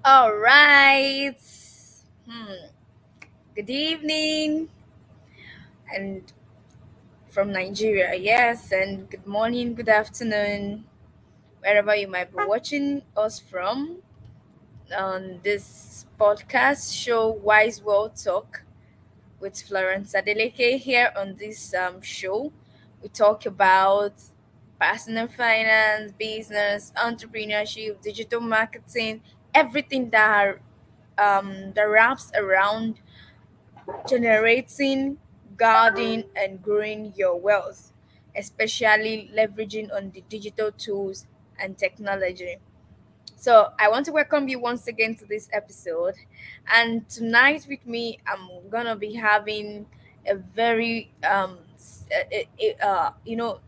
All right. Hmm. Good evening, and from Nigeria, yes, and good morning, good afternoon, wherever you might be watching us from on this podcast show, Wise World Talk with Florence Adeleke. Here on this show, we talk about personal finance, business, entrepreneurship, digital marketing, everything that wraps around generating, guarding, and growing your wealth, especially leveraging on the digital tools and technology. So, I want to welcome you once again to this episode. And tonight, with me, I'm gonna be having a very,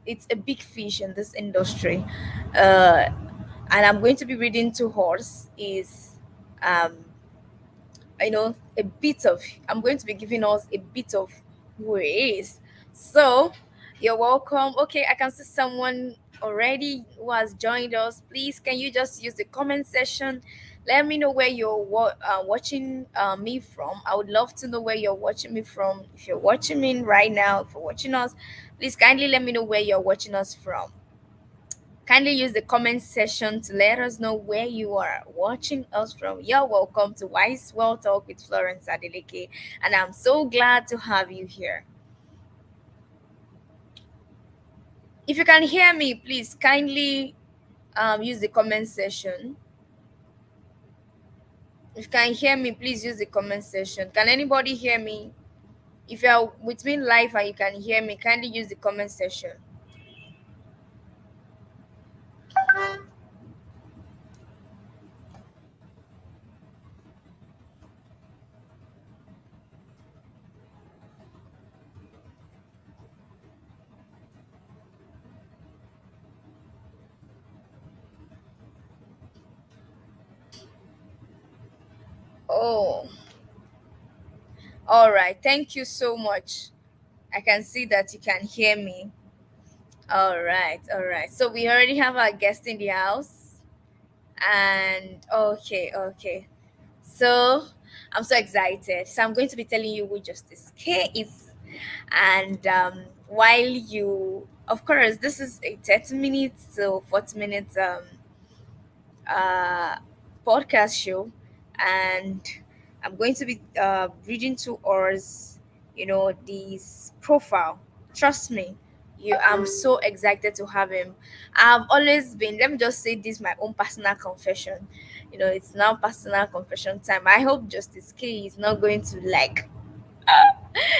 it's a big fish in this industry. Uh, and I'm going to be reading to horse is um, a bit of I'm going to be giving us a bit of who he is. So you're welcome. Okay, I can see someone already who has joined us. Please, can you just use the comment section? Let me know where you're watching me from. I would love to know where you're watching me from. If you're watching me right now, if you're watching us, please kindly let me know where you're watching us from. Kindly use the comment section to let us know where you are watching us from. You're welcome to Wise World Talk with Florence Adeleke, and I'm so glad to have you here. If you can hear me, please kindly use the comment section. If you can hear me, please use the comment section. Can anybody hear me? If you are with me live and you can hear me, kindly use the comment section. Oh, all right. Thank you so much. I can see that you can hear me. All right, all right. So we already have our guest in the house. And okay. So I'm so excited. So I'm going to be telling you who Justice K is. And while of course, this is a 30 minutes to 40 minutes uh, podcast show, and I'm going to be reading to us, this profile. Trust me, I'm so excited to have him. I've always been. Let me just say this, my own personal confession. It's now personal confession time. I hope Justice K is not going to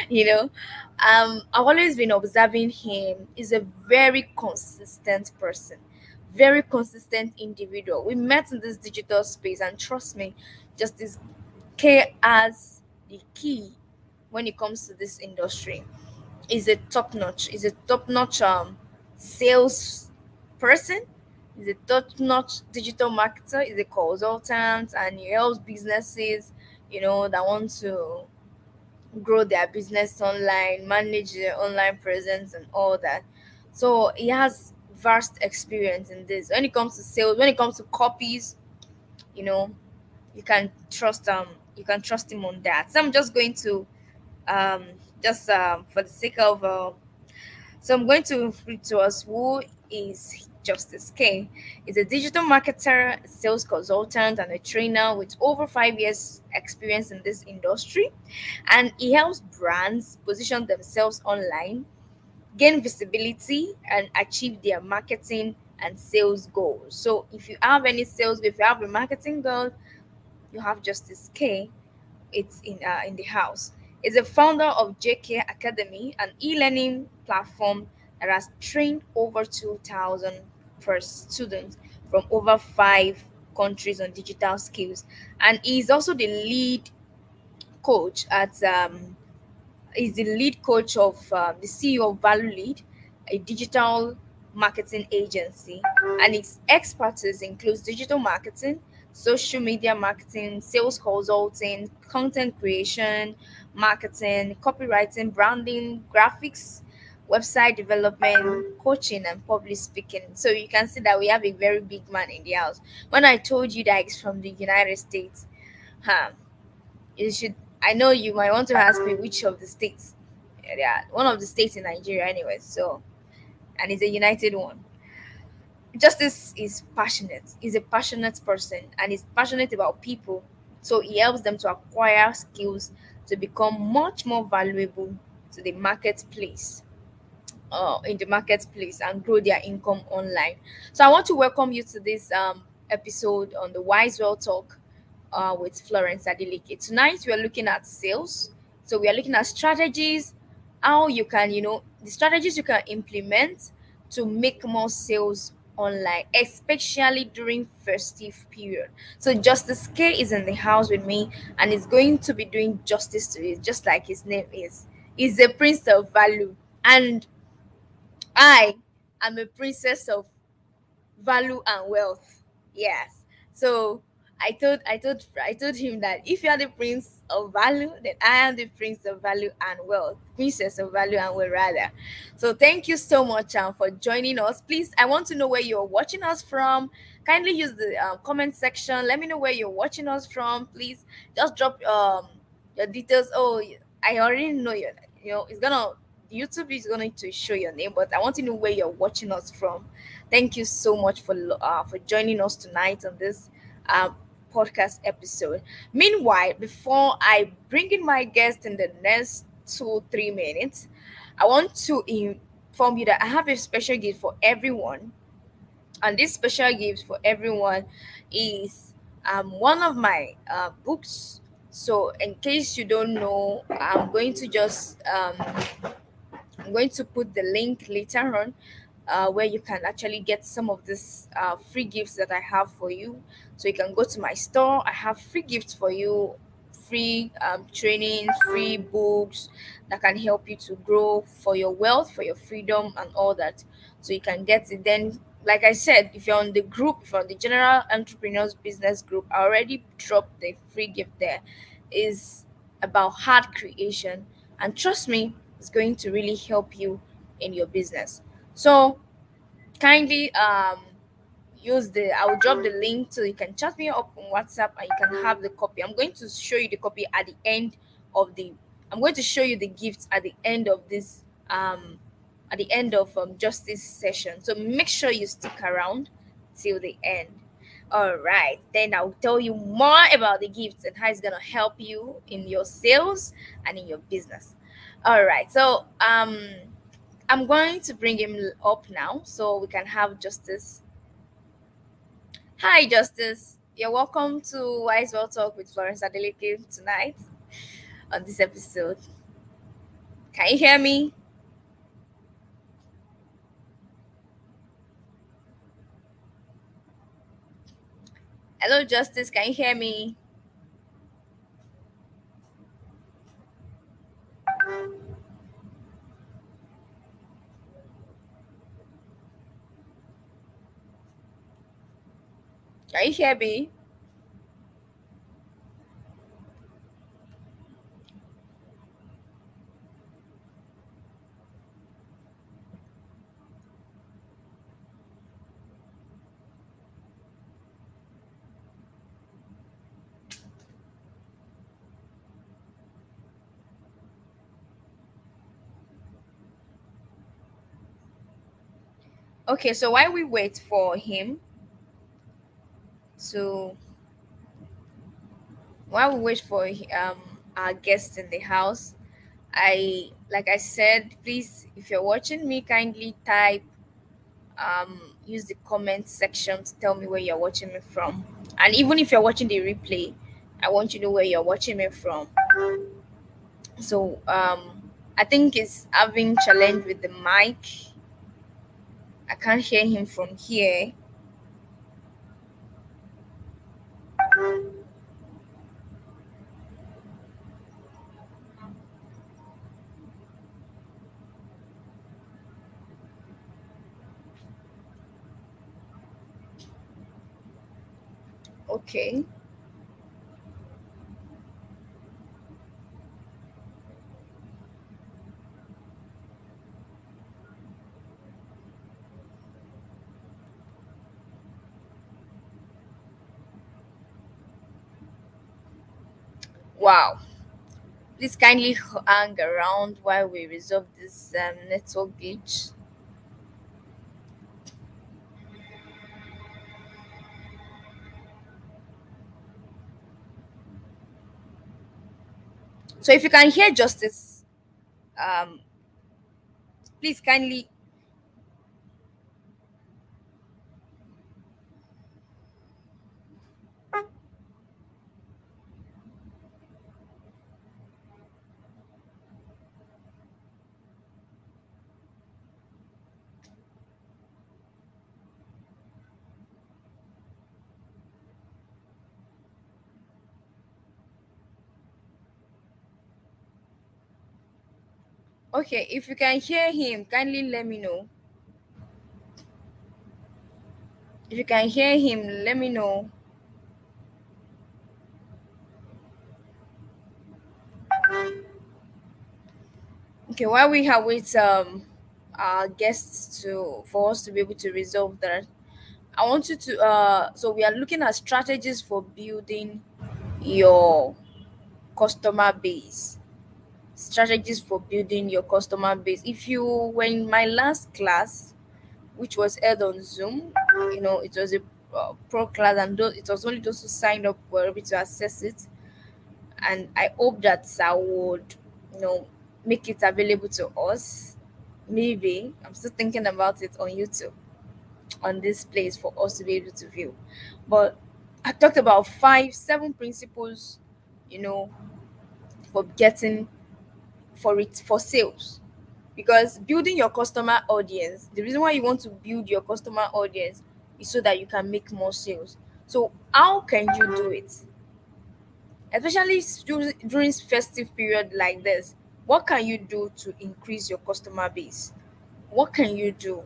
you know I've always been observing him. He's a very consistent person, very consistent individual. We met in this digital space, and trust me, Justice K has the key when it comes to this industry. Is a top notch sales person. He's a top-notch digital marketer. He's a consultant, and he helps businesses that want to grow their business online, manage their online presence, and all that. So he has vast experience in this. When it comes to sales, when it comes to copies, you know, you can trust him on that. So I'm just going to um just for the sake of so I'm going to read to us who is Justice K. Is a digital marketer, sales consultant, and a trainer with over 5 years experience in this industry. And he helps brands position themselves online, gain visibility, and achieve their marketing and sales goals. So if you have any sales, if you have a marketing goal, you have Justice K. It's in the house. Is a founder of JK Academy, an e-learning platform that has trained over 2,000 per students from over 5 countries on digital skills. And he's also coach at the lead coach of the CEO of Value Lead, a digital marketing agency, and its expertise includes digital marketing, social media marketing, sales consulting, content creation, marketing, copywriting, branding, graphics, website development, coaching, and public speaking. So you can see that we have a very big man in the house. When I told you that he's from the United States, huh, you should. I know you might want to ask me which of the states. Yeah, one of the states in Nigeria, anyway. So, and it's a united one. Justice is passionate. He's a passionate person, and he's passionate about people. So he helps them to acquire skills to become much more valuable to the marketplace, in the marketplace, and grow their income online. So I want to welcome you to this episode on the Wise Well Talk with Florence Adeleke. Tonight we are looking at sales. So we are looking at strategies, how you can, the strategies you can implement to make more sales online, especially during festive period. So Justice K is in the house with me and is going to be doing justice to it, just like his name is. He's a prince of value. And I am a princess of value and wealth. Yes. So I told him that if you are the prince of value, then I am the prince of value and wealth. Princess of value and wealth rather. So thank you so much for joining us. Please, I want to know where you're watching us from. Kindly use the comment section. Let me know where you're watching us from. Please just drop your details. Oh, I already know you. It's gonna YouTube is going to show your name, but I want to know where you're watching us from. Thank you so much for joining us tonight on this uh, podcast episode. Meanwhile, before I bring in my guest in the next 2-3 minutes, I want to inform you that I have a special gift for everyone, and this special gift for everyone is one of my books. So, in case you don't know, I'm going to put the link later on where you can actually get some of this free gifts that I have for you. So you can go to my store. I have free gifts for you, free trainings, free books that can help you to grow for your wealth, for your freedom, and all that. So you can get it. Then, like I said, if you're on the group, if you're on the General Entrepreneurs Business Group, I already dropped the free gift there. Is about heart creation, and trust me, it's going to really help you in your business. So kindly use the I'll drop the link so you can chat me up on WhatsApp and you can have the copy. I'm going to show you the copy at the end of the I'm going to show you the gifts at the end of this justice session. So make sure you stick around till the end. All right, then I'll tell you more about the gifts and how it's gonna help you in your sales and in your business. All right, so I'm going to bring him up now so we can have Justice. Hi, Justice. You're welcome to Wise Well Talk with Florence Adeleke tonight on this episode. Can you hear me? Hello, Justice. Can you hear me? Can you hear me? Okay, so while we wait for him to, while we wait for our guest in the house, like I said, please, if you're watching me, kindly type use the comment section to tell me where you're watching me from. And even if you're watching the replay, I want you to know where you're watching me from. So I think he's having challenge with the mic. I can't hear him from here. Okay. Wow. Please kindly hang around while we resolve this network glitch. So if you can hear Justice, um, please kindly. Okay, if you can hear him, kindly let me know. If you can hear him, let me know. Okay, while we have with our guests to for us to be able to resolve that, I want you to so we are looking at strategies for building your customer base. Strategies for building your customer base. If you were in my last class, which was held on Zoom, it was a pro class, and it was only those who signed up were able to access it. And I hope that I would, you know, make it available to us. Maybe I'm still thinking about it on YouTube, on this place for us to be able to view. But I talked about 7 principles, you know, for getting for sales. Because building your customer audience, the reason why you want to build your customer audience is so that you can make more sales. So how can you do it? Especially during festive period like this, what can you do to increase your customer base? What can you do?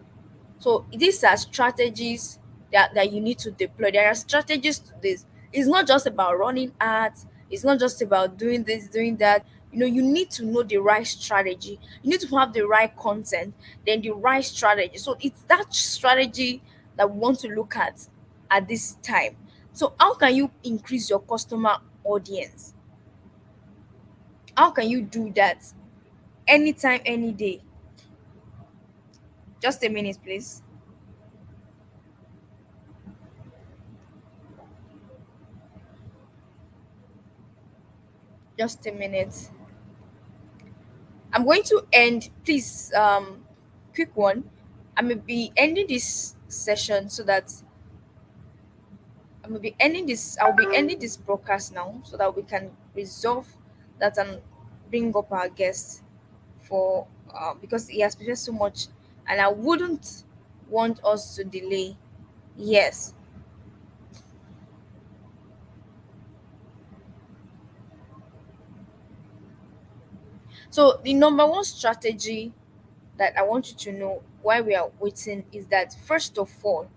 So these are strategies that you need to deploy. There are strategies to this. It's not just about running ads, it's not just about doing this, doing that. You need to know the right strategy. You need to have the right content, then the right strategy. So it's that strategy that we want to look at this time. So how can you increase your customer audience? How can you do that? Anytime, any day. Just a minute, please. Just a minute. I'm going to end, please, quick one. I may be ending this session so that I'll be ending this broadcast now so that we can resolve that and bring up our guest for because he has prepared so much and I wouldn't want us to delay. Yes. So the number one strategy that I want you to know while we are waiting is that first of all,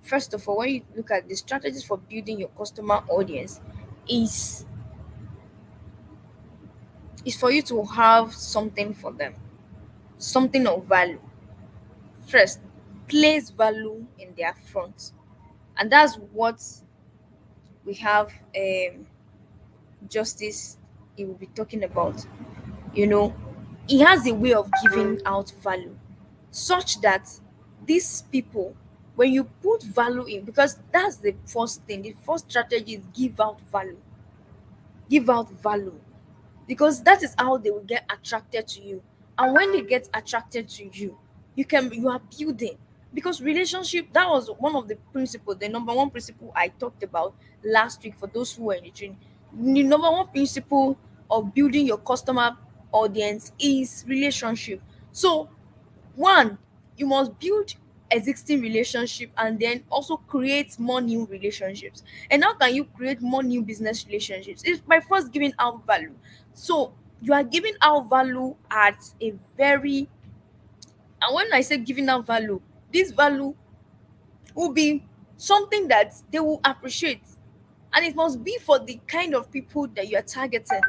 when you look at the strategies for building your customer audience, is is for you to have something for them, something of value. First, place value in their front, and that's what we have. Justice, he will be talking about. You know, he has a way of giving out value, such that these people, when you put value in, because that's the first thing. The first strategy is give out value, because that is how they will get attracted to you. And when they get attracted to you, you are building, because relationship, that was one of the principles, the number one principle I talked about last week for those who were in the training. The number one principle of building your customer audience is relationship. So one, you must build existing relationship and then also create more new relationships. And how can you create more new business relationships? It's by first giving out value. So you are giving out value at a very, and when I say giving out value, this value will be something that they will appreciate, and it must be for the kind of people that you are targeting.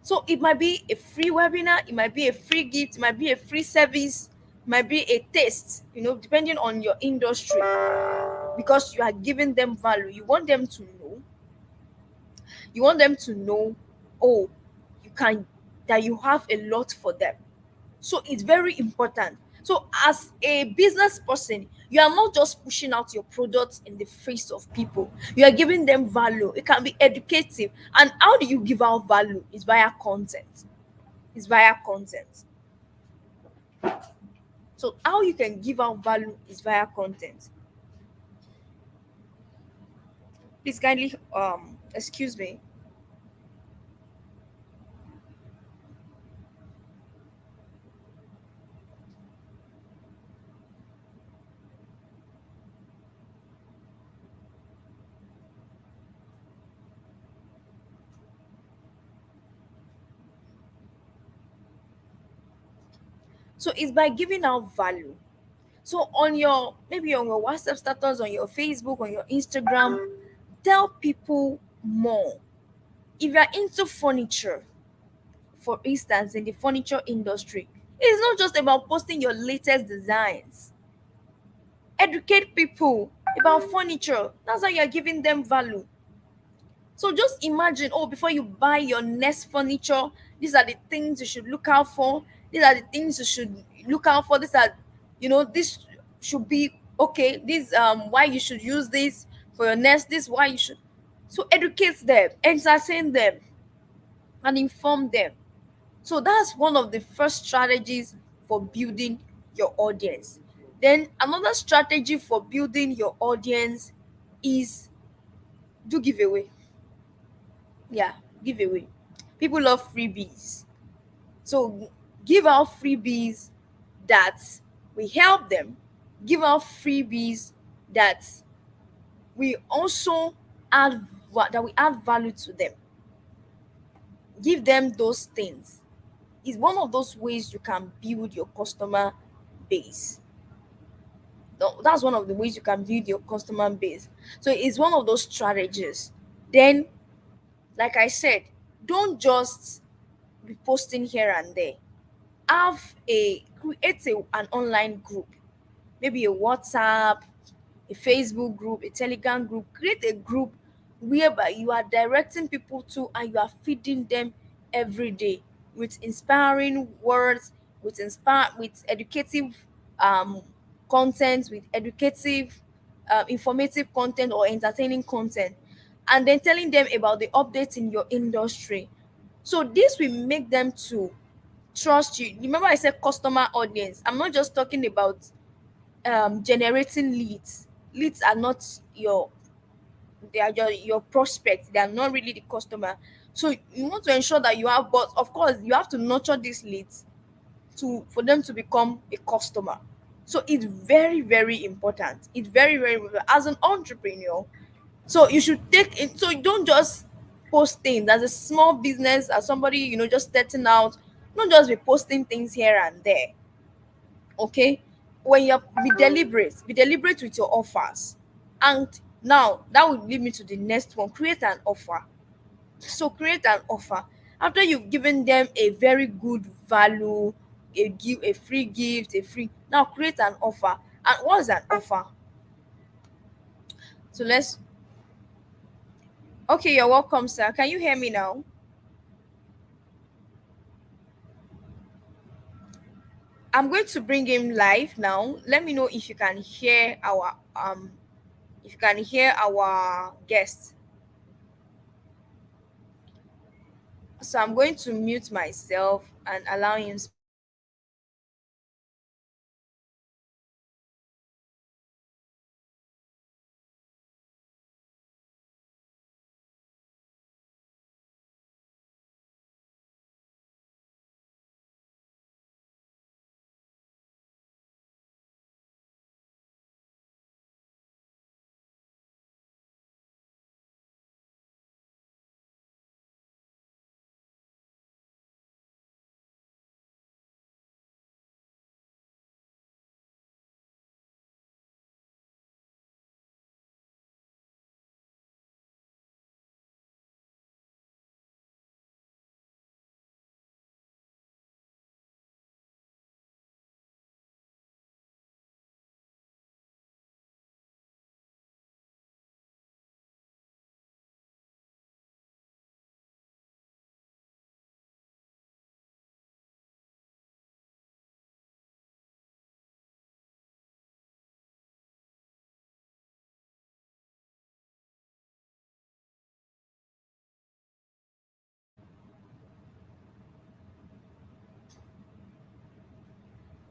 So it might be a free webinar, it might be a free gift, it might be a free service, it might be a test, depending on your industry, because you are giving them value. You want them to know You want them to know, oh, you can, that you have a lot for them. So it's very important. So as a business person, you are not just pushing out your products in the face of people. You are giving them value. It can be educative. And how do you give out value? It's via content. It's via content. So how you can give out value is via content. Please kindly excuse me. So it's by giving out value. So on your, maybe on your WhatsApp status, on your Facebook, on your Instagram, tell people more. If you're into furniture, for instance, in the furniture industry, it's not just about posting your latest designs. Educate people about furniture. That's how you're giving them value. So just imagine, oh, before you buy your next furniture, these are the things you should look out for. These are the things you should look out for. These are, this should be okay. This why you should use this for your next. This why you should. So educate them, entertain them, and inform them. So that's one of the first strategies for building your audience. Then another strategy for building your audience is do giveaway. Yeah, giveaway. People love freebies. So give out freebies that we help them. Give out freebies that we also that we add value to them. Give them those things. Is one of those ways you can build your customer base. That's one of the ways you can build your customer base. So it's one of those strategies. Then, like I said, don't just be posting here and there. Create an online group, maybe a WhatsApp, a Facebook group, a Telegram group. Create a group whereby you are directing people to and you are feeding them every day with inspiring words, with educative um, content, with educative, informative content or entertaining content, and then telling them about the updates in your industry. So this will make them to trust you. Remember, I said customer audience. I'm not just talking about generating leads. Leads are not your, they are your prospect. They are not really the customer. So you want to ensure that you have, but of course you have to nurture these leads to for them to become a customer. So it's very very important. It's very important as an entrepreneur. So you should take it. So you don't just post things as a small business, as somebody just starting out. Don't just be posting things here and there. Okay, when you're be deliberate with your offers. And now that would lead me to the next one: create an offer. So create an offer after you've given them a very good value, a free gift, a free. Now create an offer. And what's an offer? So let's. Okay, you're welcome, sir. Can you hear me now? I'm going to bring him live now. Let me know if you can hear our guest. So I'm going to mute myself and allow him.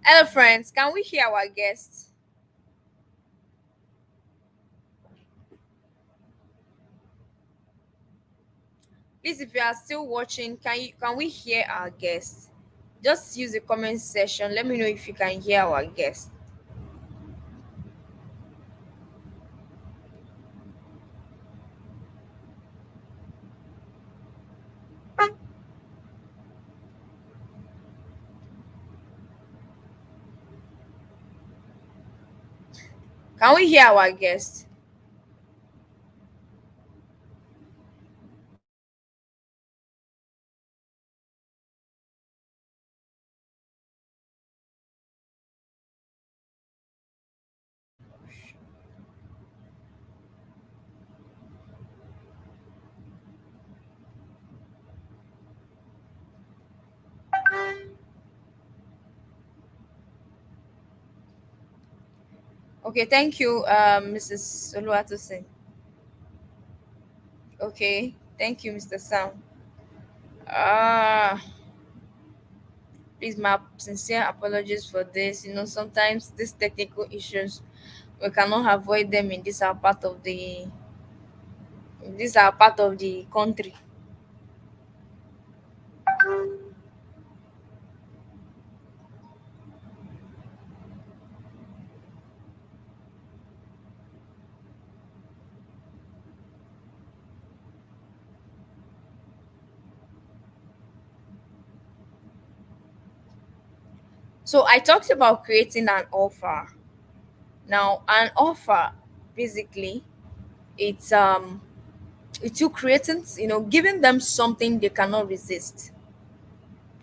Hello, friends. Can we hear our guests? Please, if you are still watching, can we hear our guests? Just use the comment section. Let me know if you can hear our guests. Can we hear our guests? Okay, thank you, Mrs. Oluwatosin. Okay, thank you, Mr. Sam. Uh, please, my sincere apologies for this. Sometimes these technical issues, we cannot avoid them in this are part of the country. So I talked about creating an offer. Now, an offer, basically, it's it's you creating, giving them something they cannot resist.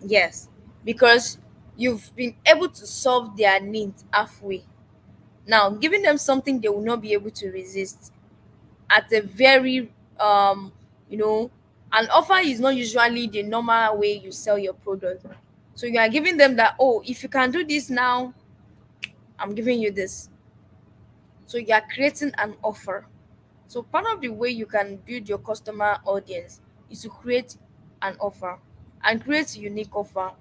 Yes, because you've been able to solve their needs halfway. Now, giving them something they will not be able to resist at a very you know, an offer is not usually the normal way you sell your product. So you are giving them that, oh, if you can do this now, I'm giving you this. So you are creating an offer. So part of the way you can build your customer audience is to create an offer and create a unique offer.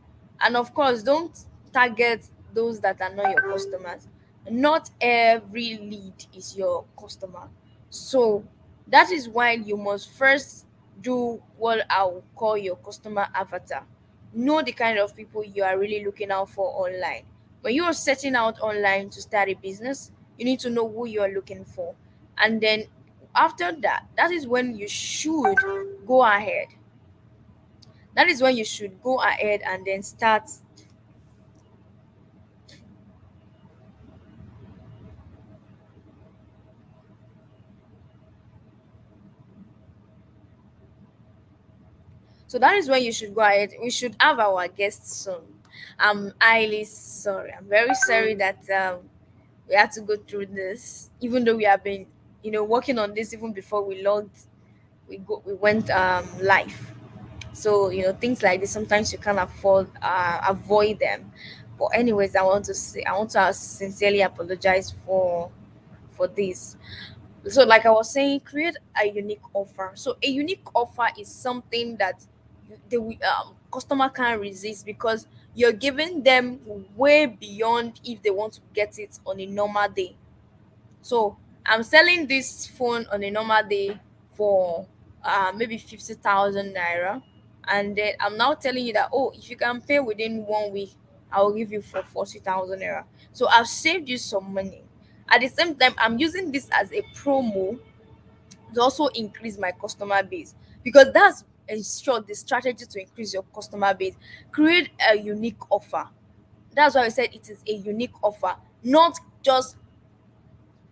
And of course, don't target those that are not your customers. Not every lead is your customer. So that is why you must first do what I will call your customer avatar. Know the kind of people you are really looking out for online. When you are setting out online to start a business, you need to know who you are looking for. And then after that, that is when you should go ahead. That is when you should go ahead and then start. So that is when you should go ahead. We should have our guests soon. I'm highly sorry. I'm very sorry that we had to go through this, even though we have been, working on this even before we went live. So things like this sometimes you can't avoid them. But anyways, I want to sincerely apologize for this. So like I was saying, create a unique offer. So a unique offer is something that customer can't resist, because you're giving them way beyond if they want to get it on a normal day. So I'm selling this phone on a normal day for maybe 50,000 naira. And then I'm now telling you that, oh, if you can pay within 1 week, I will give you for 40,000 naira. So I've saved you some money. At the same time, I'm using this as a promo to also increase my customer base, because that's in short the strategy to increase your customer base. Create a unique offer. That's why I said it is a unique offer, not just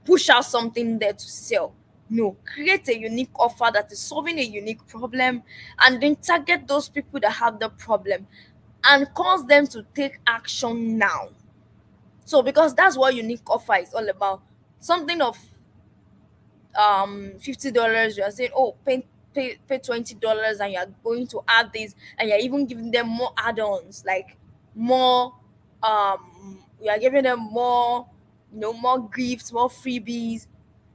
push out something there to sell. No, create a unique offer that is solving a unique problem, and then target those people that have the problem and cause them to take action now. So, because that's what unique offer is all about. Something of $50, you are saying, oh, pay $20, and you're going to add this, and you're even giving them more add-ons, like more you are giving them more, more gifts, more freebies,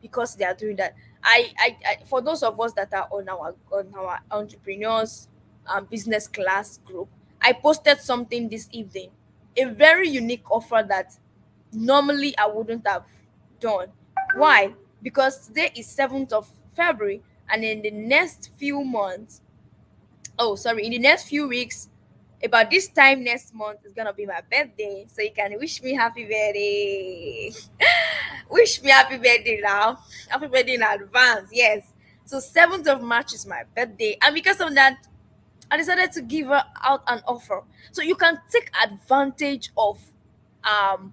because they are doing that. I for those of us that are on our entrepreneurs business class group, I posted something this evening. a very unique offer that normally I wouldn't have done. Why? Because today is 7th of February, and in the next few months, oh sorry, in the next few weeks, about this time next month is gonna be my birthday. So you can wish me happy birthday. Wish me happy birthday now. Happy birthday in advance, yes. So 7th of March is my birthday, and because of that, I decided to give her out an offer. So you can take advantage of um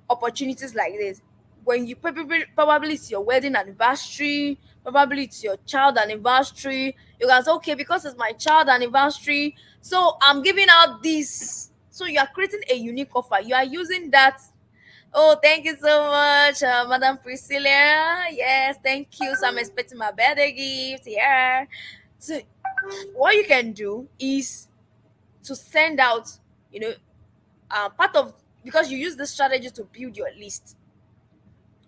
opportunities like this. When you probably it's your wedding anniversary, probably it's your child anniversary. You can say, okay, because it's my child anniversary, so I'm giving out this. So you are creating a unique offer. You are using that. Oh, thank you so much, Madam Priscilla. Yes, thank you. So I'm expecting my birthday gift. Yeah. So what you can do is to send out, you know, part of, because you use this strategy to build your list,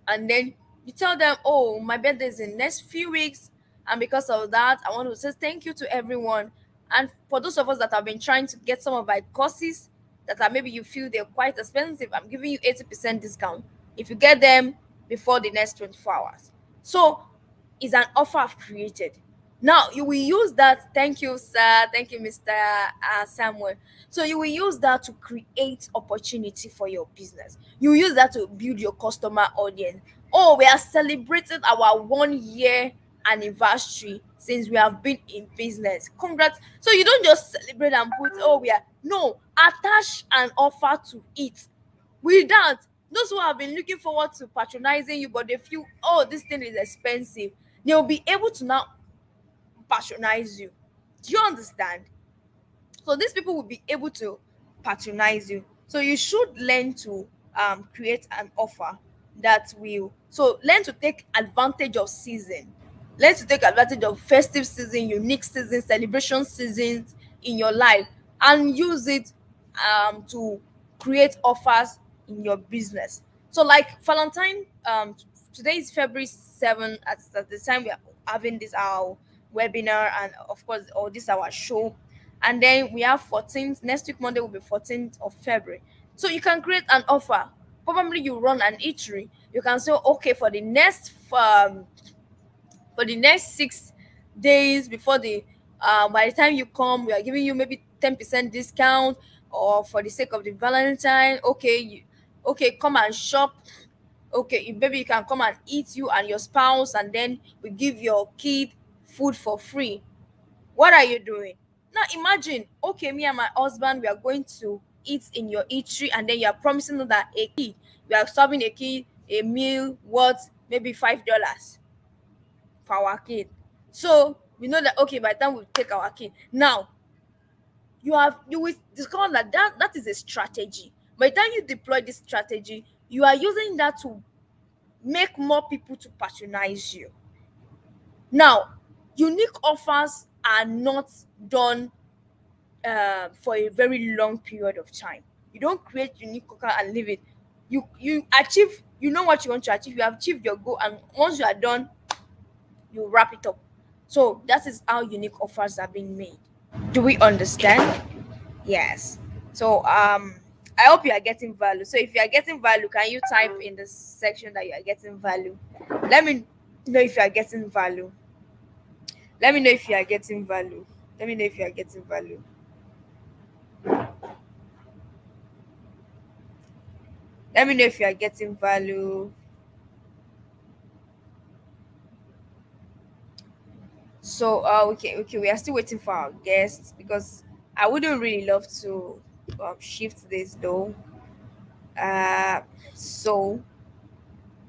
and then you tell them, oh, my birthday is in next few weeks, and because of that I want to say thank you to everyone. And for those of us that have been trying to get some of my courses that are maybe you feel they're quite expensive, I'm giving you 80% discount if you get them before the next 24 hours. So it's an offer I've created. Now you will use that. Thank you, sir. Thank you, Mr. Samuel. So you will use that to create opportunity for your business. You use that to build your customer audience. Oh, we are celebrating our 1 year anniversary since we have been in business. Congrats. So you don't just celebrate and put, oh, we are, no, attach an offer to it. With that, those who have been looking forward to patronizing you, but they feel, oh, this thing is expensive, they'll be able to now patronize you. Do you understand? So these people will be able to patronize you. So you should learn to create an offer that will, so learn to take advantage of season, learn to take advantage of festive season, unique season, celebration seasons in your life, and use it to create offers in your business. So like Valentine, today is February 7th, at the time we are having this our webinar, and of course, or this our show. And then we have 14th, next week Monday will be 14th of February. So you can create an offer. Probably you run an eatery. You can say, okay, for the next 6 days before the by the time you come, we are giving you maybe 10% discount, or for the sake of the Valentine, okay, okay, come and shop. Okay, maybe you can come and eat, you and your spouse, and then we give your kid food for free. What are you doing? Now imagine, okay, me and my husband, we are going to eat in your eatery, and then you are promising that a kid, we are serving a kid a meal worth maybe $5 for our kid. So we know that, okay, by the time we take our kid, now you will discover that that is a strategy. By the time you deploy this strategy, you are using that to make more people to patronize you. Now, unique offers are not done for a very long period of time. You don't create unique offer and leave it. You achieve. You know what you want to achieve. You have achieved your goal, and once you are done, you wrap it up. So that is how unique offers are being made. Do we understand? Yes. So I hope you are getting value. So if you are getting value, can you type in the section that you are getting value? Let me know if you are getting value. Let me know if you are getting value. Let me know if you are getting value. Let me know if you are getting value. So okay, we are still waiting for our guests, because I wouldn't really love to shift this though. Uh, so,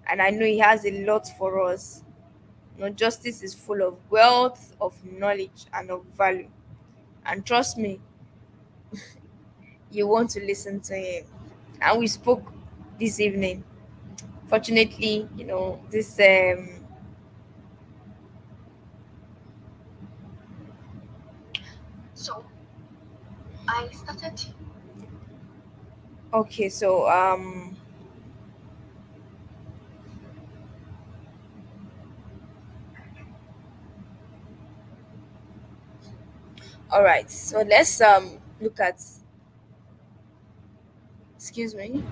and I know he has a lot for us. You know, justice is full of wealth, of knowledge, and of value. And trust me, you want to listen to him. And we spoke this evening. Fortunately, you know, this So I started. Okay, so all right. So let's look at Excuse me.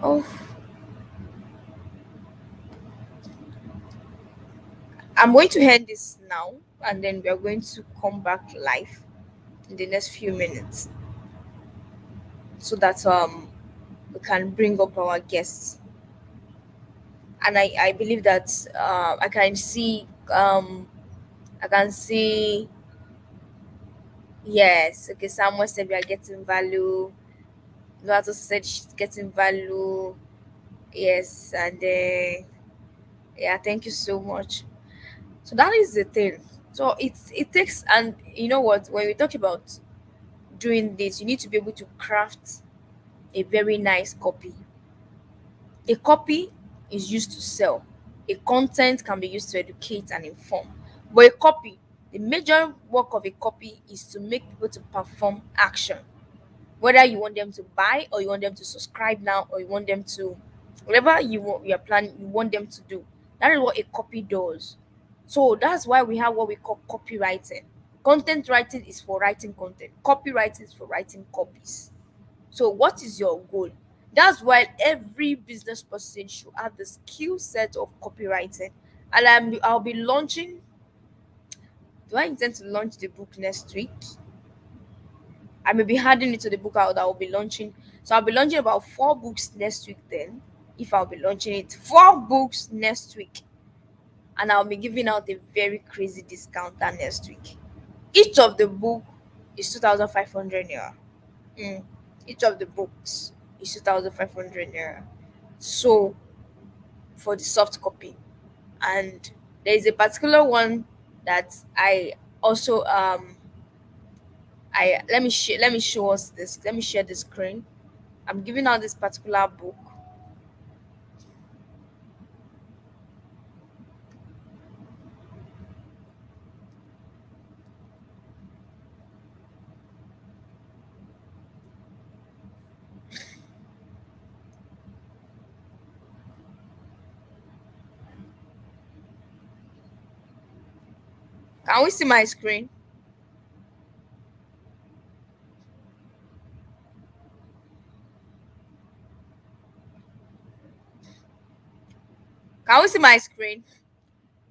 Oh, I'm going to end this now, and then we are going to come back live in the next few minutes so that we can bring up our guests. And I believe that I can see. Yes, okay. Someone said we are getting value. Lots also said she's getting value. Yes, and yeah, thank you so much. So that is the thing. So it takes, and you know what? When we talk about doing this, you need to be able to craft a very nice copy. A copy is used to sell. A content can be used to educate and inform. But a copy, the major work of a copy is to make people to perform action. Whether you want them to buy or you want them to subscribe now or you want them to whatever you are planning you want them to do. That is what a copy does. So that's why we have what we call copywriting. Content writing is for writing content. Copywriting is for writing copies. So, what is your goal? That's why every business person should have the skill set of copywriting. And I'll be launching. Do I intend to launch the book next week? I may be adding it to the book out that I'll be launching. So I'll be launching about 4 books next week. Then, if I'll be launching it, 4 books next week, and I'll be giving out a very crazy discount that next week. Each of the book is 2,500 naira. Mm. Each of the books is 2,500 naira. So for the soft copy, and there is a particular one that I also I let me show us this. Let me share the screen. I'm giving out this particular book. Can we see my screen? Can we see my screen?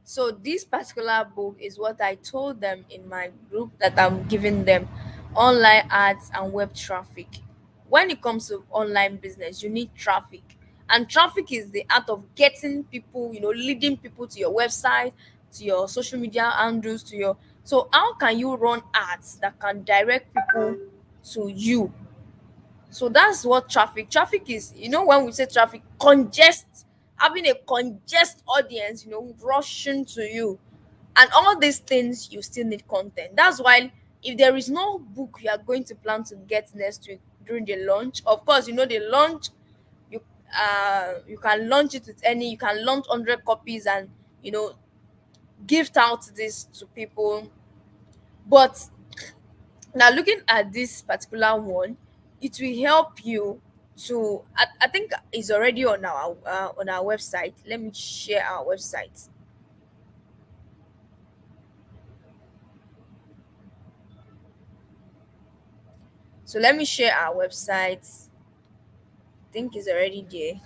So this particular book is what I told them in my group that I'm giving them: online ads and web traffic. When it comes to online business, you need traffic. And traffic is the art of getting people, leading people to your website, to your social media handles, to your so how can you run ads that can direct people to you? So that's what traffic is. When we say traffic, congest, having a congest audience, rushing to you. And all these things, you still need content. That's why if there is no book you are going to plan to get next week during the launch, of course, the launch, you you can launch it with any, you can launch 100 copies and gift out this to people. But now, looking at this particular one, it will help you to. I think it's already on our website. Let me share our website. So let me share our website. I think it's already there.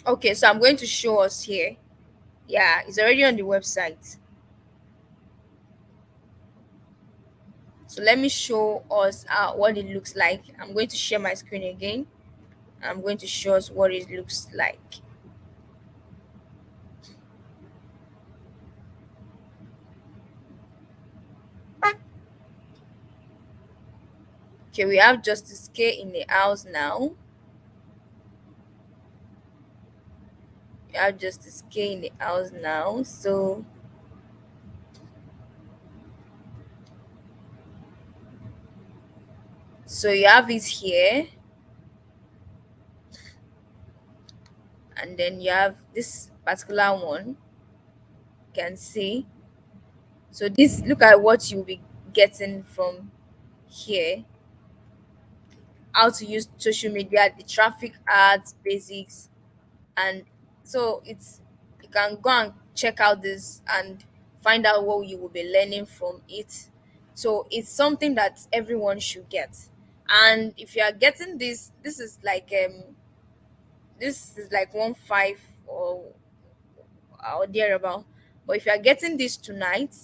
Okay, so I'm going to show us here. Yeah, it's already on the website. So let me show us what it looks like. I'm going to share my screen again. I'm going to show us what it looks like. Okay, we have Justice K in the house now. We have Justice K in the house now. So you have it here, and then you have this particular one. can see. So this, look at what you'll be getting from here. How to use social media, the traffic ads, basics, and so it's, you can go and check out this and find out what you will be learning from it. So it's something that everyone should get. And if you are getting this, this is like 1.5 or thereabout. But if you are getting this tonight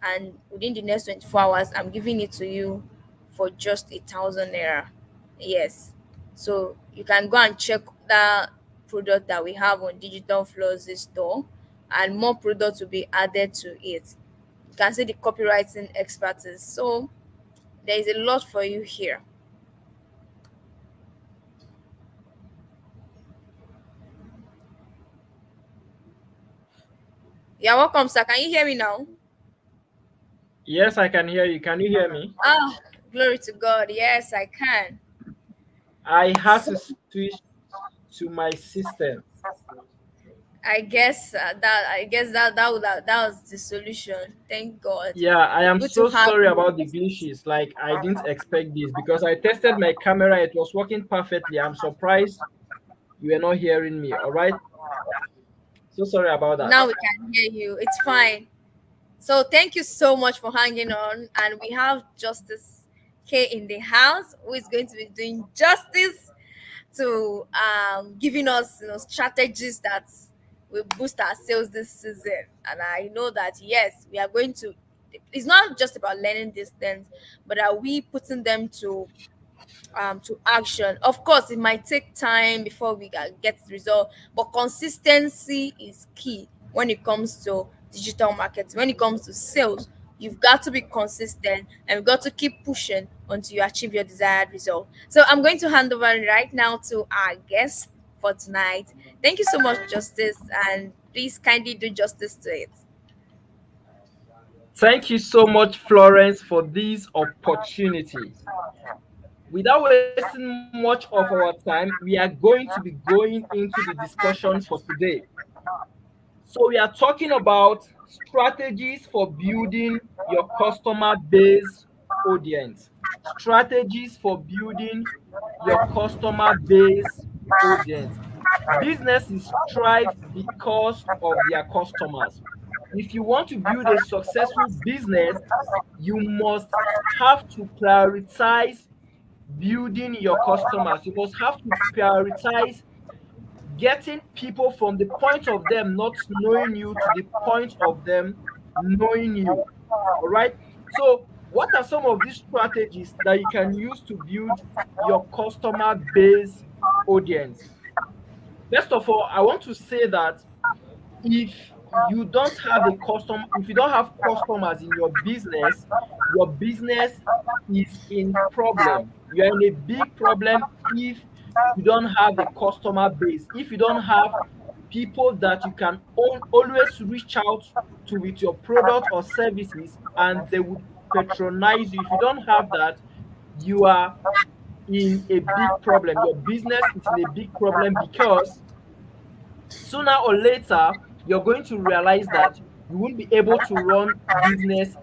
and within the next 24 hours, I'm giving it to you for just 1,000 naira. Yes. So you can go and check that product that we have on Digital Flows store, and more products will be added to it. You can see the copywriting expertise. So there is a lot for you here. You're welcome, sir. Can you hear me now? Yes, I can hear you. Can you hear me? Ah, glory to God. Yes, I can. I had So to switch to my system. that was the solution. Thank God. Yeah, I am Good to so have sorry you. about the glitches. Like, I didn't expect this because I tested my camera, it was working perfectly. I'm surprised you were not hearing me. All right. So sorry about that. Now we can hear you. It's fine. So thank you so much for hanging on. And we have Justice K in the house, who is going to be doing justice to giving us, strategies that will boost our sales this season. And I know that yes, we are going to. It's not just about learning these things, but are we putting them to action? Of course, it might take time before we get the result, but consistency is key when it comes to digital marketing. When it comes to sales, you've got to be consistent, and you've got to keep pushing until you achieve your desired result. So I'm going to hand over right now to our guest for tonight. Thank you so much, Justice, and please kindly do justice to it. Thank you so much, Florence, for this opportunity. Without wasting much of our time, we are going to be going into the discussions for today. So, we are talking about strategies for building your customer base audience. Strategies for building your customer base audience. Businesses thrive because of their customers. If you want to build a successful business, you must have to prioritize building your customers. You must have to prioritize getting people from the point of them not knowing you to the point of them knowing you. All right. So, what are some of these strategies that you can use to build your customer base audience? First of all, I want to say that if if you don't have customers in your business is in problem. You're in a big problem if you don't have a customer base, if you don't have people that you can always reach out to with your product or services and they would patronize you. If you don't have that, you are in a big problem. Your business is in a big problem because sooner or later you're going to realize that you won't be able to run business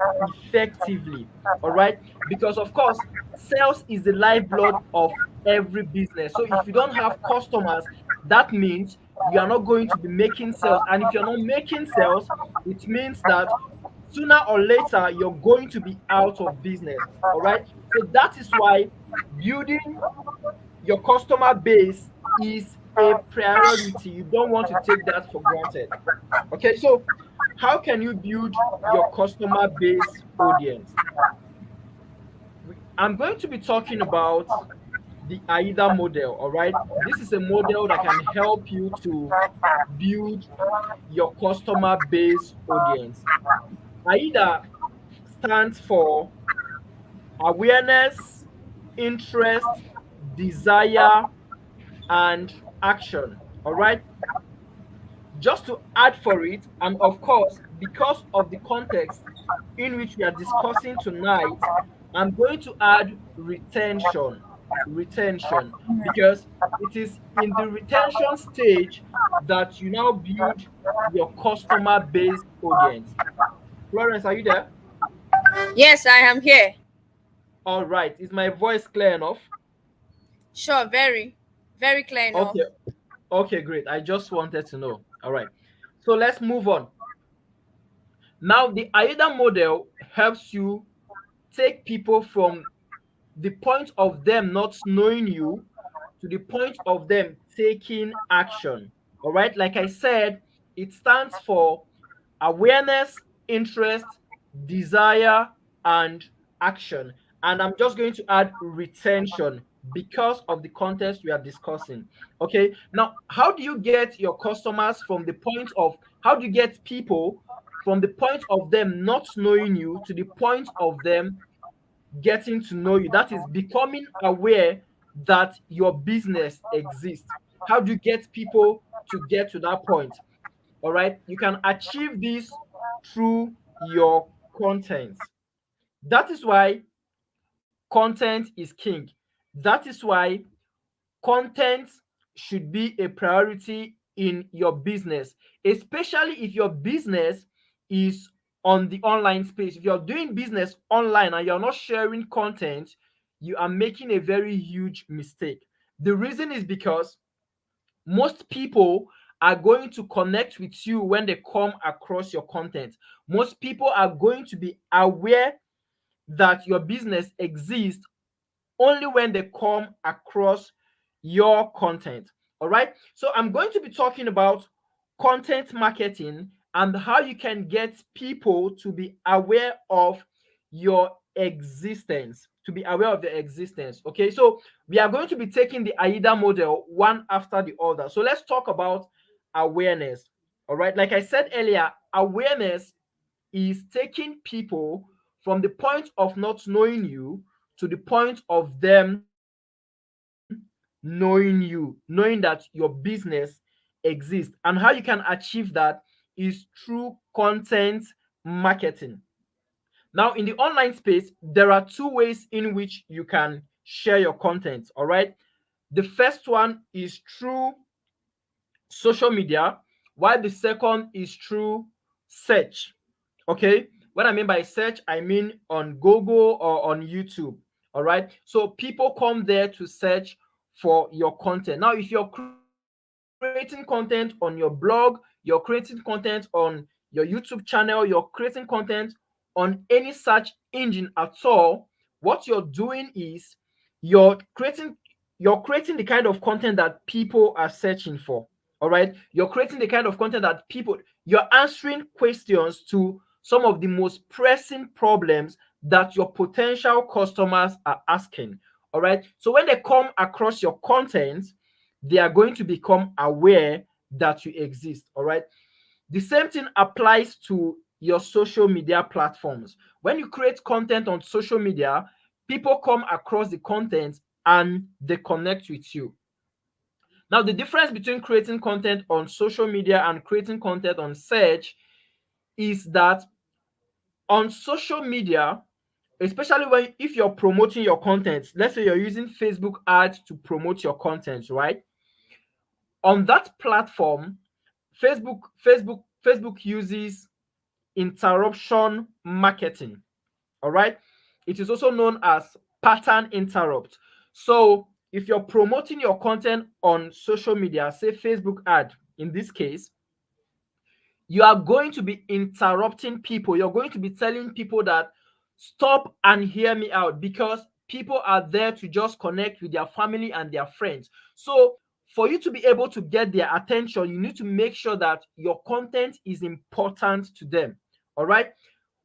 effectively. All right, because of course sales is the lifeblood of every business. So if you don't have customers, that means you are not going to be making sales, and if you're not making sales, it means that sooner or later you're going to be out of business. All right, so that is why building your customer base is a priority. You don't want to take that for granted. Okay, so how can you build your customer base audience? I'm going to be talking about the Aida model. All right, this is a model that can help you to build your customer base audience. Aida stands for awareness, interest, desire, and action. All right, just to add for it, and of course, because of the context in which we are discussing tonight, I'm going to add retention. Retention, because it is in the retention stage that you now build your customer base audience. Florence, are you there? Yes, I am here. All right. Is my voice clear enough? Sure, very, very clear enough. Okay. Okay, great. I just wanted to know. All right. So let's move on. Now, the AIDA model helps you take people from the point of them not knowing you to the point of them taking action. All right. Like I said, it stands for awareness, interest, desire, and action. And I'm just going to add retention because of the context we are discussing. Okay. Now, how do you get your customers from the point of how do you get people from the point of them not knowing you to the point of them getting to know you? That is becoming aware that your business exists. How do you get people to get to that point? All right, you can achieve this through your content. That is why content is king. That is why content should be a priority in your business, especially if your business is on the online space. If you're doing business online and you're not sharing content, you are making a very huge mistake. The reason is because most people are going to connect with you when they come across your content. Most people are going to be aware that your business exists only when they come across your content. All right. So I'm going to be talking about content marketing and how you can get people to be aware of your existence. To be aware of your existence. Okay. So we are going to be taking the AIDA model one after the other. So let's talk about awareness. All right. Like I said earlier, awareness is taking people from the point of not knowing you to the point of them knowing you, knowing that your business exists. And how you can achieve that is through content marketing. Now, in the online space, there are two ways in which you can share your content. All right. The first one is through social media, while the second is through search. Okay. What I mean by search, I mean on Google or on YouTube. All right. So people come there to search for your content. Now, if you're creating content on your blog, you're creating content on your YouTube channel, you're creating content on any search engine at all, what you're doing is you're creating you're creating the kind of content that people are searching for. All right. You're creating the kind of content that people, you're answering questions to some of the most pressing problems that your potential customers are asking. All right. So when they come across your content, they are going to become aware that you exist. All right. The same thing applies to your social media platforms. When you create content on social media, people come across the content and they connect with you. Now, the difference between creating content on social media and creating content on search is that on social media, especially when if you're promoting your content, let's say you're using Facebook ads to promote your content, right? On that platform, Facebook uses interruption marketing. All right. It is also known as pattern interrupt. So if you're promoting your content on social media, say Facebook ad in this case, you are going to be interrupting people. You're going to be telling people that stop and hear me out, because people are there to just connect with their family and their friends. So for you to be able to get their attention, you need to make sure that your content is important to them. All right.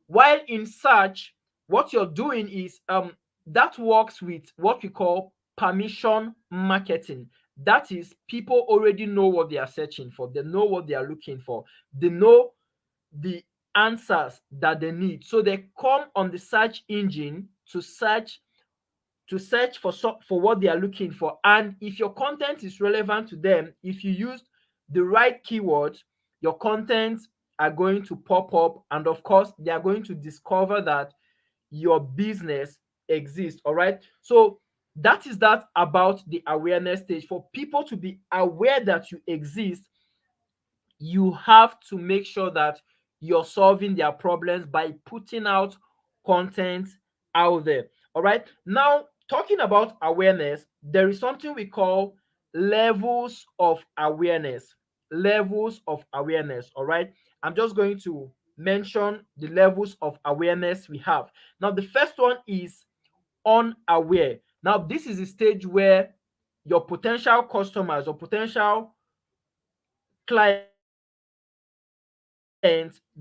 While in search, what you're doing is that works with what we call permission marketing. That is, people already know what they are searching for, they know what they are looking for, they know the answers that they need. So they come on the search engine to search for what they are looking for. And if your content is relevant to them, if you use the right keywords, your content are going to pop up, and of course they are going to discover that your business exists. All right. So that is that about the awareness stage. For people to be aware that you exist, you have to make sure that you're solving their problems by putting out content out there. All right. Now, talking about awareness, there is something we call levels of awareness. Levels of awareness. All right. I'm just going to mention the levels of awareness we have. Now, the first one is unaware. Now, this is the stage where your potential customers or potential clients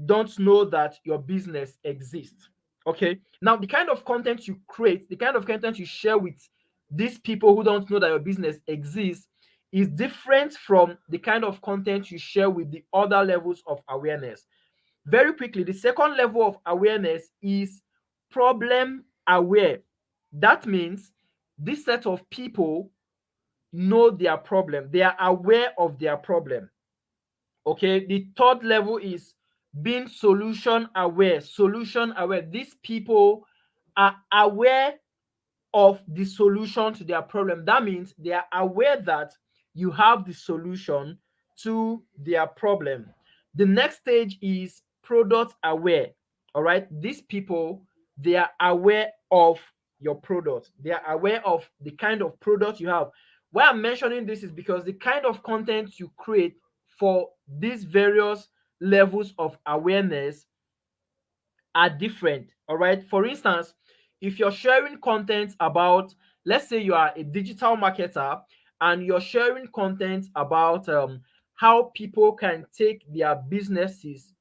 don't know that your business exists. Okay. Now, the kind of content you create, the kind of content you share with these people who don't know that your business exists is different from the kind of content you share with the other levels of awareness. Very quickly, the second level of awareness is problem aware. That means this set of people know their problem, they are aware of their problem. Okay, the third level is being solution aware. Solution aware, these people are aware of the solution to their problem. That means they are aware that you have the solution to their problem. The next stage is product aware. All right, these people, they are aware of your product, they are aware of the kind of product you have. Why I'm mentioning this is because the kind of content you create for these various levels of awareness are different. All right. For instance, if you're sharing content about, let's say you are a digital marketer and you're sharing content about how people can take their businesses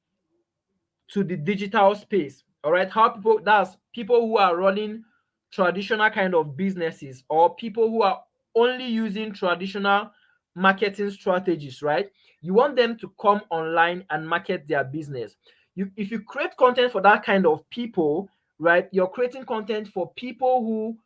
to the digital space. All right, how people, that's people who are running traditional kind of businesses or people who are only using traditional marketing strategies, right? You want them to come online and market their business. If you create content for that kind of people, right, you're creating content for people who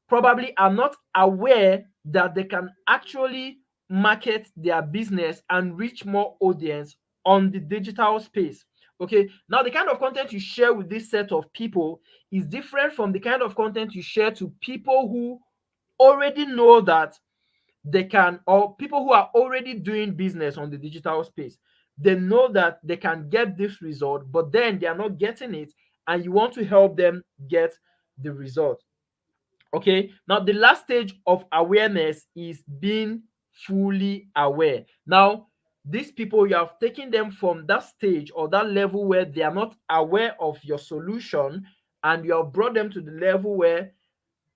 probably are not aware that they can actually market their business and reach more audience on the digital space. Okay, now the kind of content you share with this set of people is different from the kind of content you share to people who already know that they can, or people who are already doing business on the digital space. They know that they can get this result, but then they are not getting it, and you want to help them get the result. Okay, now the last stage of awareness is being fully aware. Now, these people, you have taken them from that stage or that level where they are not aware of your solution, and you have brought them to the level where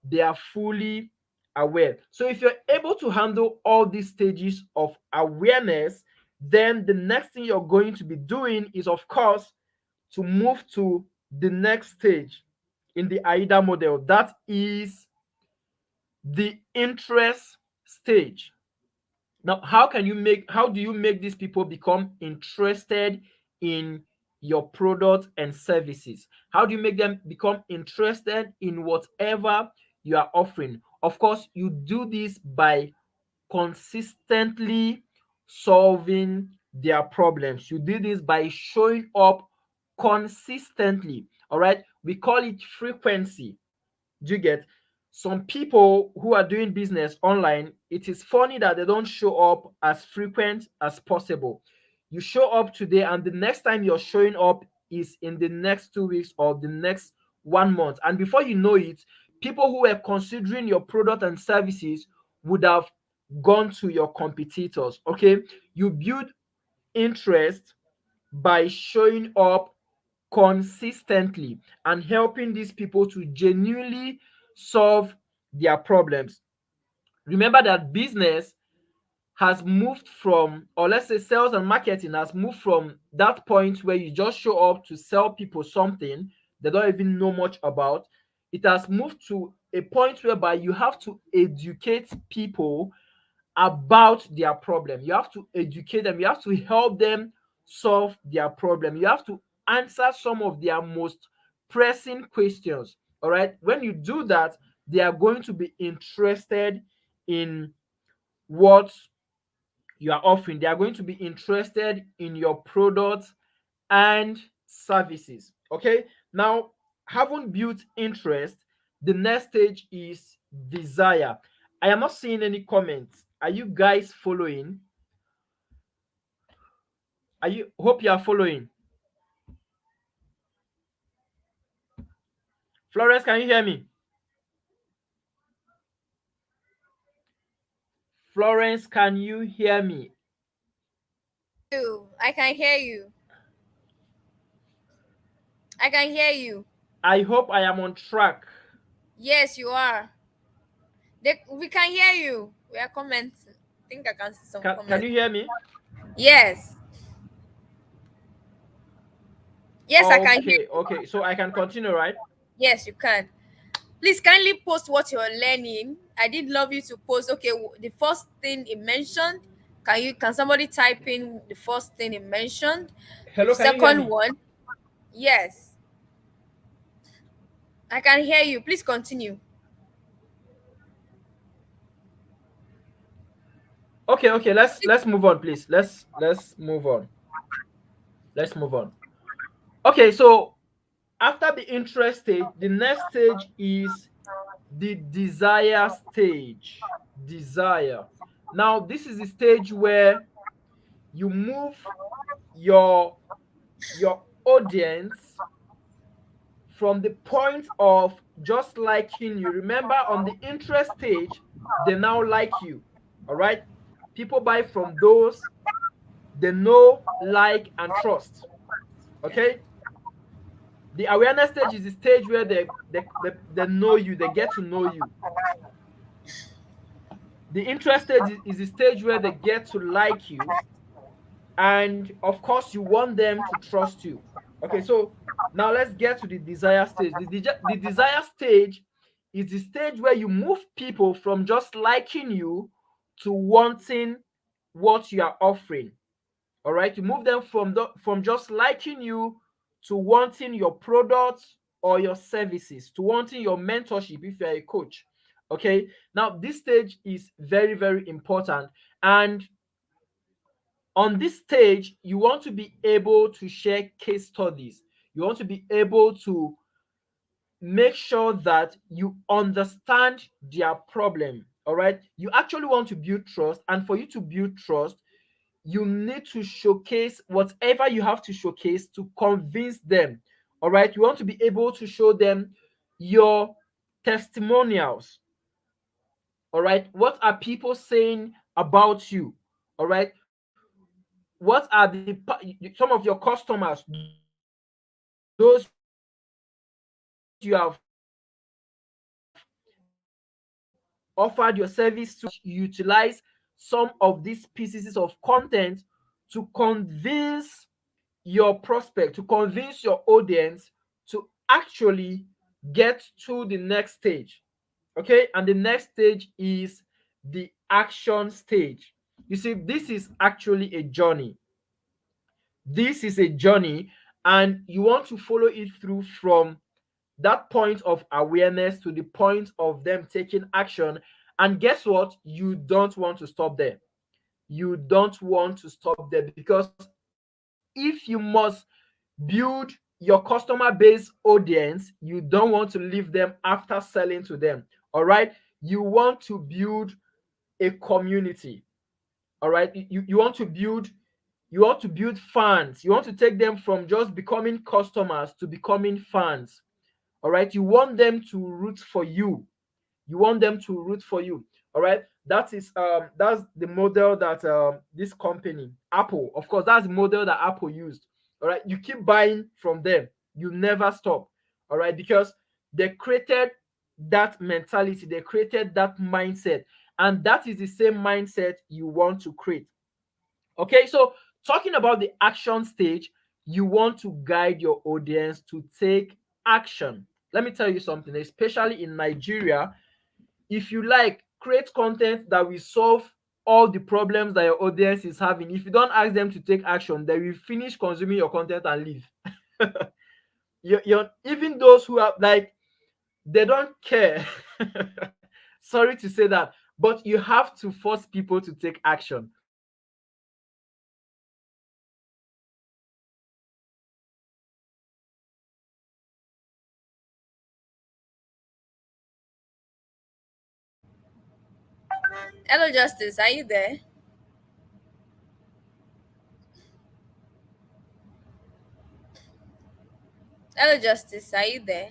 they are fully aware. So if you're able to handle all these stages of awareness, then the next thing you're going to be doing is, of course, to move to the next stage in the Aida model. That is the interest stage. Now, how do you make these people become interested in your product and services? How do you make them become interested in whatever you are offering? Of course, you do this by consistently solving their problems. You do this by showing up consistently. All right, we call it frequency. Do you get? Some people who are doing business online, it is funny that they don't show up as frequent as possible. You show up today, and the next time you're showing up is in the next 2 weeks or the next 1 month. And before you know it, people who were considering your product and services would have gone to your competitors. Okay, you build interest by showing up consistently and helping these people to genuinely solve their problems. Remember that business has moved from, or let's say sales and marketing has moved from that point where you just show up to sell people something they don't even know much about. It has moved to a point whereby you have to educate people about their problem. You have to educate them, you have to help them solve their problem. You have to answer some of their most pressing questions. All right. When you do that, they are going to be interested in what you are offering. They are going to be interested in your products and services. Okay. Now, having built interest, the next stage is desire. I am not seeing any comments. Are you guys following? Are you, hope you are following? Florence, can you hear me? Florence, can you hear me? You, I can hear you. I can hear you. I hope I am on track. Yes, you are. We can hear you. We are commenting. I think I can see some Can comments. you hear me? Yes. Yes, I can hear Okay, you. okay. So I can continue, right? Yes, you can. Please kindly post what you're learning. I did love you to post. Okay, the first thing it mentioned. Can somebody type in the first thing it mentioned? The Hello, can you hear second me? one. Yes, I can hear you. Please continue. Okay, okay. Let's move on, please. Let's move on. Let's move on. Okay, so after the interest stage, the next stage is the desire stage. Desire. Now, this is the stage where you move your your audience from the point of just liking you. Remember, on the interest stage, they now like you. All right. People buy from those they know, like, and trust. Okay. The awareness stage is the stage where they know you, they get to know you. The interest stage is the stage where they get to like you, and of course you want them to trust you. Okay, so now let's get to the desire stage. The desire stage is the stage where you move people from just liking you to wanting what you are offering. All right, you move them from just liking you to wanting your products or your services, to wanting your mentorship if you're a coach. Okay, now this stage is very, very important. And on this stage, you want to be able to share case studies. You want to be able to make sure that you understand their problem. All right, you actually want to build trust, and for you to build trust, you need to showcase whatever you have to showcase to convince them. All right, you want to be able to show them your testimonials. All right, what are people saying about you? All right, what are some of your customers, those you have offered your services to, utilize some of these pieces of content to convince your prospect, to convince your audience to actually get to the next stage. Okay, and the next stage is the action stage. You see, this is actually a journey. This is a journey, and you want to follow it through from that point of awareness to the point of them taking action. And guess what? You don't want to stop there. You don't want to stop there, because if you must build your customer base audience, you don't want to leave them after selling to them. All right, you want to build a community. All right, you want to build fans. You want to take them from just becoming customers to becoming fans. All right, you want them to root for you. You want them to root for you. All right, that's the model that this company, Apple, of course, that's the model that Apple used. All right, you keep buying from them, you never stop. All right, because they created that mentality, they created that mindset, and that is the same mindset you want to create. Okay, so talking about the action stage, you want to guide your audience to take action. Let me tell you something, especially in Nigeria, if you like, create content that will solve all the problems that your audience is having. If you don't ask them to take action, they will finish consuming your content and leave. Even those who are like, they don't care. Sorry to say that, but you have to force people to take action. Otherwise, they will leave. Hello, Justice. Are you there? Hello, Justice. Are you there?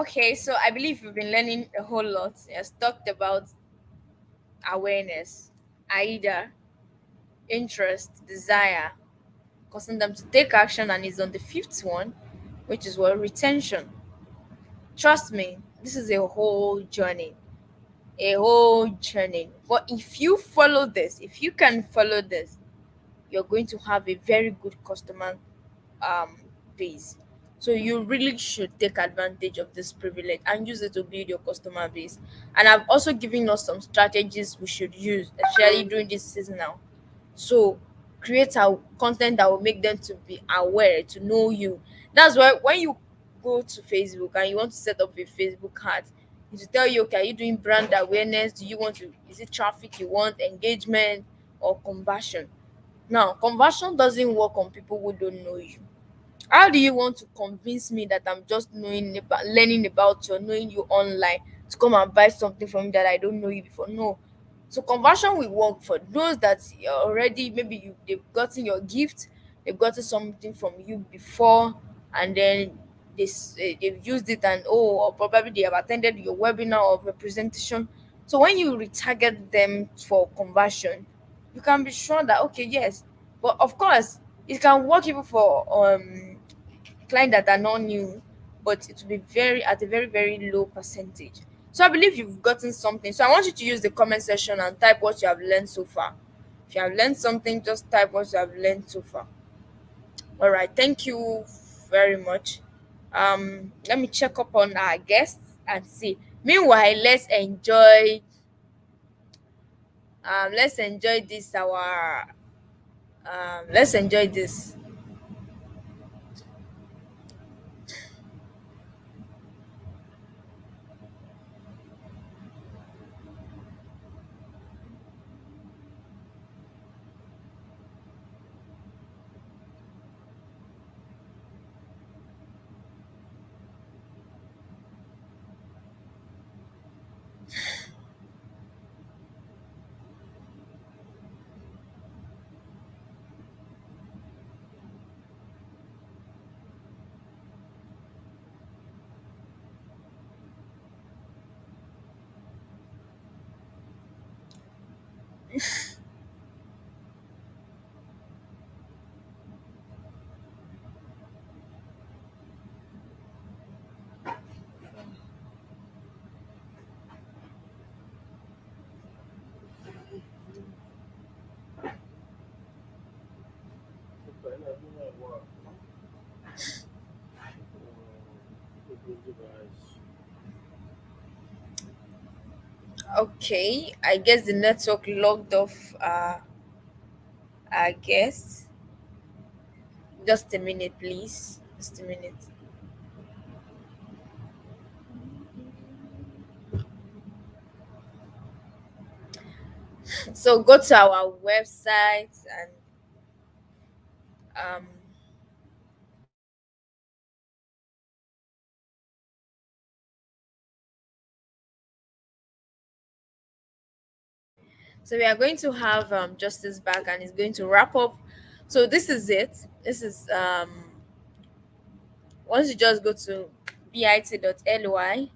Okay, so I believe we've been learning a whole lot. Yes, talked about awareness, Aida, interest, desire, causing them to take action, and is on the fifth one, which is what retention. Trust me, this is a whole journey, a whole journey. But if you follow this, if you can follow this, you're going to have a very good customer um, base. So you really should take advantage of this privilege and use it to build your customer base. And I've also given us some strategies we should use, especially during this season now. So create a content that will make them to be aware, to know you. That's why when you go to Facebook and you want to set up a Facebook ad, it will tell you, okay, are you doing brand awareness? Do you want to, is it traffic you want, engagement, or conversion? Now, conversion doesn't work on people who don't know you. How do you want to convince me that I'm just knowing about, learning about you, or knowing you online, to come and buy something from you that I don't know you before? No. So conversion will work for those that already, maybe they've gotten your gift, they've gotten something from you before, and then they've used it, and oh, or probably they have attended your webinar or representation. So when you retarget them for conversion, you can be sure that, okay, yes, but of course it can work even for clients that are not new, but it will be very at a very very low percentage. So I believe you've gotten something. So I want you to use the comment section and type what you have learned so far. If you have learned something, just type what you have learned so far. All right, thank you very much. Let me check up on our guests and see. Meanwhile, let's enjoy this our let's enjoy this. Okay, I guess the network logged off our guest. Just a minute, please. Just a minute. So go to our website and um so we are going to have Justice back and he's going to wrap up. So this is it. This is once you just go to bit.ly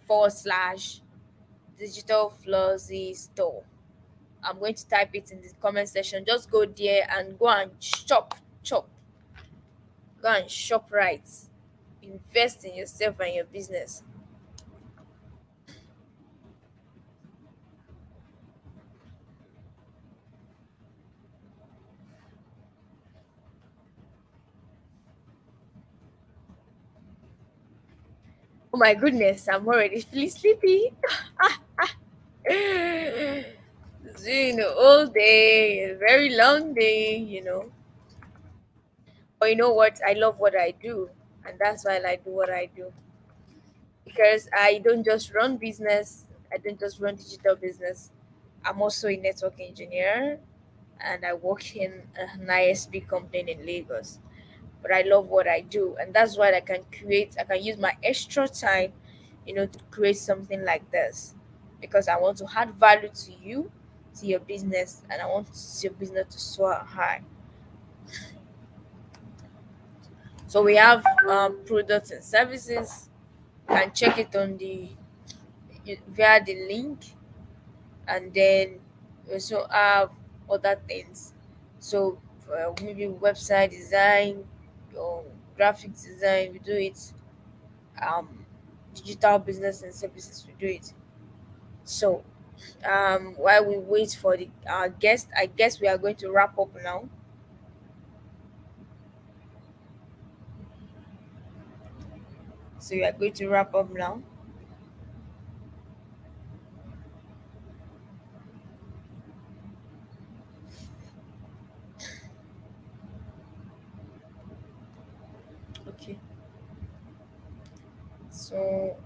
forward slash digital flossy store. I'm going to type it in the comment section. Just go there and go and chop. Go and shop right. Invest in yourself and your business. Oh my goodness, I'm already feeling sleepy. It's been a whole day, a very long day. But you know what? I love what I do, and that's why I do what I do. Because I don't just run business, I don't just run digital business. I'm also a network engineer, and I work in an ISP company in Lagos. But I love what I do, and that's why I can use my extra time, to create something like this, because I want to add value to you, to your business, and I want your business to soar high. So we have products and services. can check it on the via the link, and then we also have other things. So maybe website design or graphic design, we do it. Um, Digital business and services, we do it. So while we wait for the our guest, I guess we are going to wrap up now. So we are going to wrap up now. Okay. So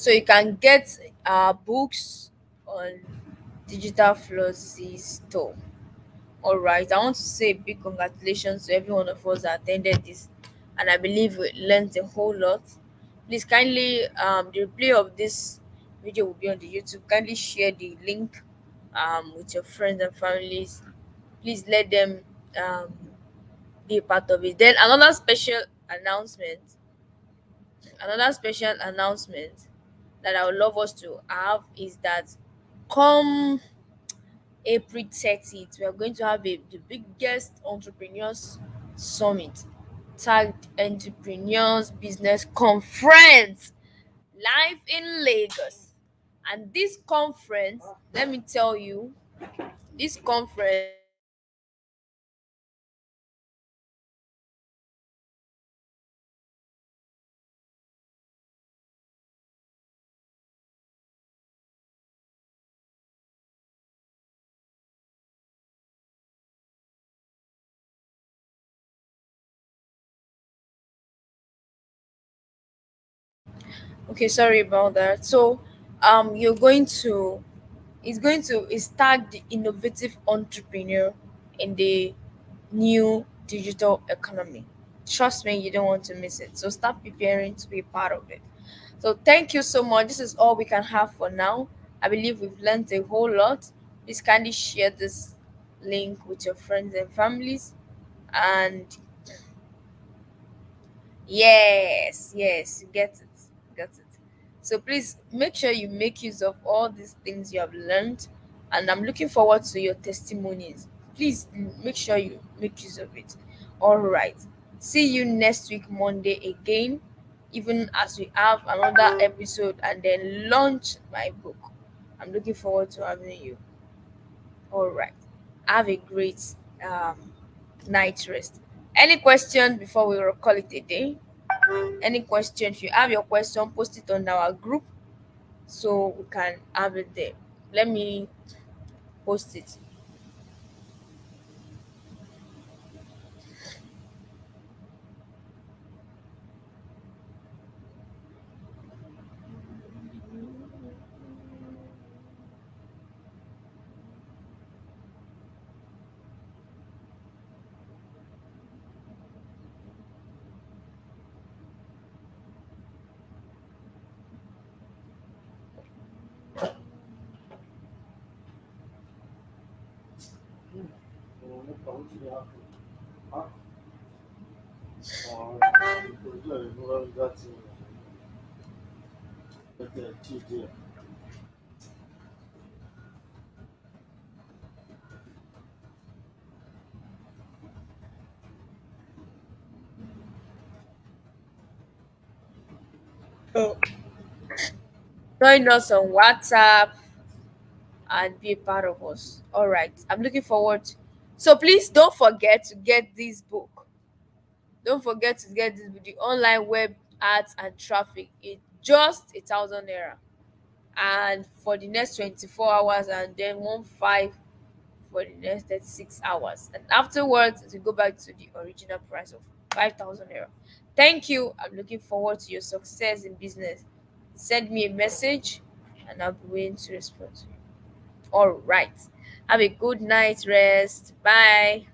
so you can get books on Digital Flossy store. All right. I want to say a big congratulations to every one of us that attended this, and I believe we learned a whole lot. Please kindly, the replay of this video will be on the YouTube. Kindly share the link with your friends and families. Please let them um, be a part of it. Then announcement, another special announcement that I would love us to have is that come April 30th, we are going to have the biggest entrepreneurs summit, tagged entrepreneurs business conference live in Lagos. And this conference, let me tell you, this conference okay, sorry about that. So you're going to it's tagged the innovative entrepreneur in the new digital economy. Trust me, you don't want to miss it. So start preparing to be part of it. So thank you so much. This is all we can have for now. I believe we've learned a whole lot. Please kindly share this link with your friends and families. And yes, yes, you get it. Get it. So please make sure you make use of all these things you have learned. And I'm looking forward to your testimonies. Please make sure you make use of it. All right. See you next week, Monday again, even as we have another episode and then launch my book. I'm looking forward to having you. All right. Have a great um, night rest. Any question before we call it a day? Any question? If you have your question, post it on our group so we can have it there. Let me post it. So join us on WhatsApp and be a part of us. All right. I'm looking forward. So please don't forget to get this book. Don't forget to get this book, the online web ads and traffic. It's just 1,000 naira. And for the next 24 hours, and then 1 5 for the next 36 hours. And afterwards, it will go back to the original price of 5,000 naira. Thank you. I'm looking forward to your success in business. Send me a message and I'll be waiting to respond to you. All right. Have a good night rest. Bye.